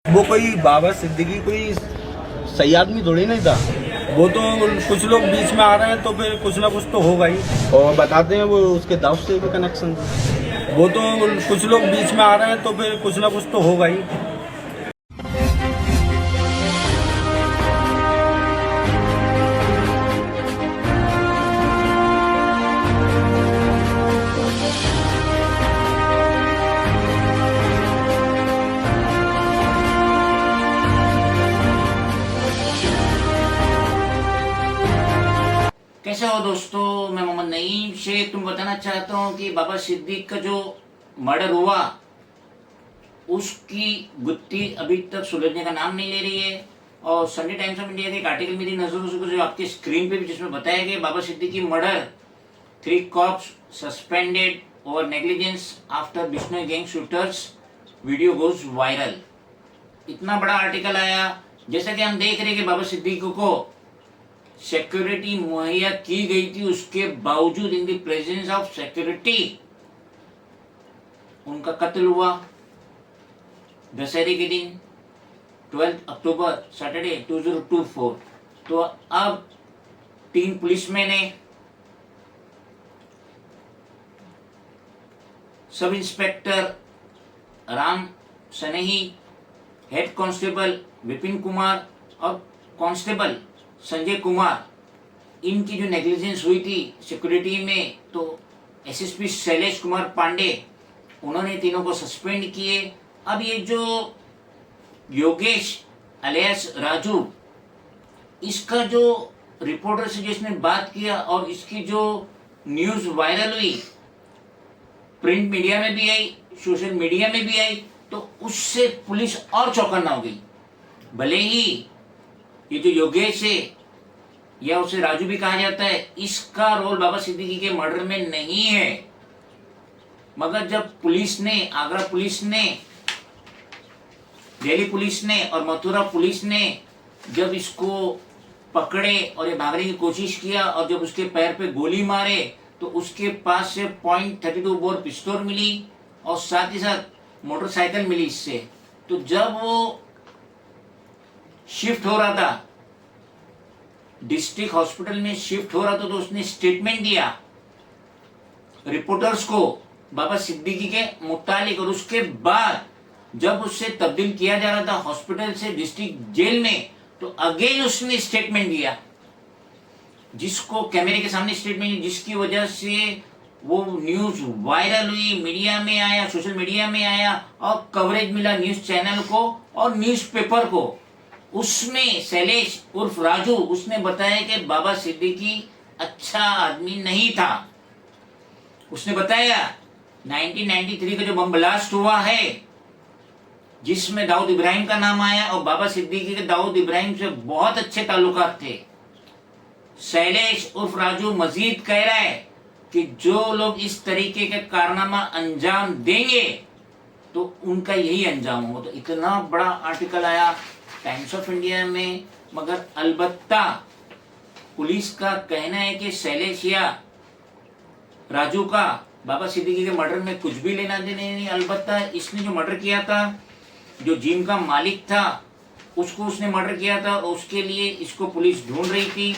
वो कोई बाबा सिद्दीकी कोई सही आदमी थोड़ी नहीं था। वो तो कुछ लोग बीच में आ रहे हैं तो फिर कुछ ना कुछ तो होगा ही। और बताते हैं वो उसके दाऊद से भी कनेक्शन था। वो तो कुछ लोग बीच में आ रहे हैं तो फिर कुछ ना कुछ तो होगा ही। कैसे हो दोस्तों, मैं मोहम्मद नईम शेख तुम बताना चाहता हूँ कि बाबा सिद्दीक का जो मर्डर हुआ उसकी गुत्थी अभी तक सुलझने का नाम नहीं ले रही है। और संडे टाइम्स ऑफ इंडिया के एक आर्टिकल मेरी नजरों से जो आपके स्क्रीन पे भी जिसमें बताया गया बाबा सिद्दीक की murder, 3 cops suspended over negligence after Bishnoi gang shooters, video goes viral. इतना बड़ा आर्टिकल आया। जैसा कि हम देख रहे हैं कि बाबा सिद्दीक को सिक्योरिटी मुहैया की गई थी, उसके बावजूद in the presence of security उनका कत्ल हुआ दशहरे के दिन 12 अक्टूबर सैटरडे 2024। तो अब 3 पुलिसमैन ने सब इंस्पेक्टर राम सनेही, हेड कांस्टेबल विपिन कुमार और कांस्टेबल संजय कुमार, इनकी जो नेग्लिजेंस हुई थी सिक्योरिटी में, तो एसएसपी शैलेश कुमार पांडे उन्होंने तीनों को सस्पेंड किए। अब ये जो योगेश अलियास राजू, इसका जो रिपोर्टर से जिसने बात किया और इसकी जो न्यूज वायरल हुई, प्रिंट मीडिया में भी आई, सोशल मीडिया में भी आई, तो उससे पुलिस और चौकन्ना हो गई। भले ही ये जो योगेश है या उसे राजू भी कहा जाता है, इसका रोल बाबा सिद्दीकी के मर्डर में नहीं है, मगर जब पुलिस ने, आगरा पुलिस ने, दिल्ली पुलिस ने और मथुरा पुलिस ने जब इसको पकड़े और ये भागने की कोशिश किया और जब उसके पैर पे गोली मारे तो उसके पास से .32 बोर पिस्तौल मिली और साथ ही साथ मोटरसाइकिल मिली इससे। तो जब वो शिफ्ट हो रहा था, डिस्ट्रिक्ट हॉस्पिटल में शिफ्ट हो रहा था, तो उसने स्टेटमेंट दिया रिपोर्टर्स को बाबा सिद्दीकी के मुतालिक। और उसके बाद जब उससे तब्दील किया जा रहा था हॉस्पिटल से डिस्ट्रिक्ट जेल में, तो अगेन उसने स्टेटमेंट दिया, जिसको कैमरे के सामने स्टेटमेंट दी, जिसकी वजह से वो न्यूज वायरल हुई, मीडिया में आया, सोशल मीडिया में आया और कवरेज मिला न्यूज चैनल को और न्यूज पेपर को। उसमें शैलेश उर्फ राजू उसने बताया कि बाबा सिद्दीकी अच्छा आदमी नहीं था। उसने बताया 1993 का जो बम ब्लास्ट हुआ है जिसमें दाऊद इब्राहिम का नाम आया और बाबा सिद्दीकी के दाऊद इब्राहिम से बहुत अच्छे ताल्लुकात थे। शैलेश उर्फ राजू मजीद कह रहा है कि जो लोग इस तरीके के कारनामा अंजाम देंगे तो उनका यही अंजाम होगा। तो इतना बड़ा आर्टिकल आया टाइम्स ऑफ इंडिया में, मगर अलबत्ता पुलिस का कहना है कि शैलेश या राजू का बाबा सिद्दीकी के मर्डर में कुछ भी लेना देना नहीं। अलबत्ता इसने जो मर्डर किया था, जो जिम का मालिक था, उसको उसने मर्डर किया था और उसके लिए इसको पुलिस ढूंढ रही थी।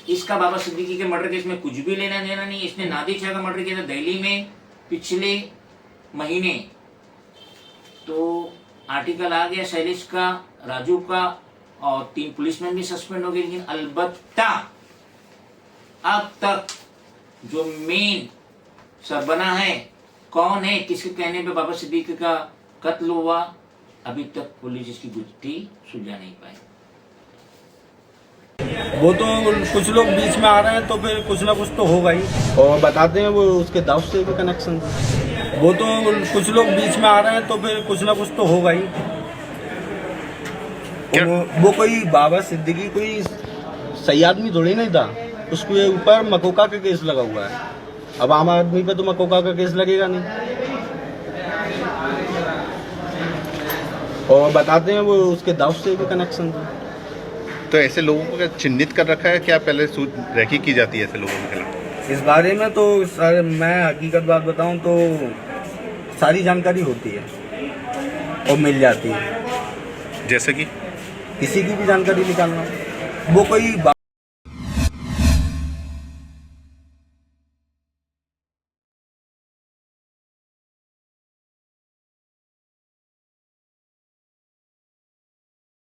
इसका बाबा सिद्दीकी के मर्डर केस में कुछ भी लेना देना नहीं। इसने नादिर शाह का मर्डर किया था दिल्ली में पिछले महीने। तो आर्टिकल आ गया शैलेश का, राजू का और 3 पुलिसमैन भी सस्पेंड हो गए। लेकिन अलबत्ता अब तक जो मेन सरबना है, कौन है, किसके कहने पे बाबा सिद्दीकी का कत्ल हुआ, अभी तक पुलिस इसकी गुत्थी सुलझा नहीं पाई। वो तो कुछ लोग बीच में आ रहे हैं तो फिर कुछ ना कुछ तो होगा ही। और बताते हैं वो उसके दाऊद से भी कनेक्शन था। वो तो कुछ लोग बीच में आ रहे हैं तो फिर कुछ ना कुछ तो होगा ही। वो कोई बाबा सिद्दीकी कोई सही आदमी थोड़ी नहीं था। उसके ऊपर मकोका का केस लगा हुआ है। अब आम आदमी पे तो मकोका का केस लगेगा नहीं। और बताते हैं वो उसके दाऊद से भी कनेक्शन था। तो ऐसे लोगों को चिन्हित कर रखा है क्या, पहले रैकी की जाती है ऐसे लोगों के खिलाफ? इस बारे में तो सर मैं हकीकत बात बताऊं तो सारी जानकारी होती है और मिल जाती है। जैसे कि किसी की भी जानकारी निकालना, वो कोई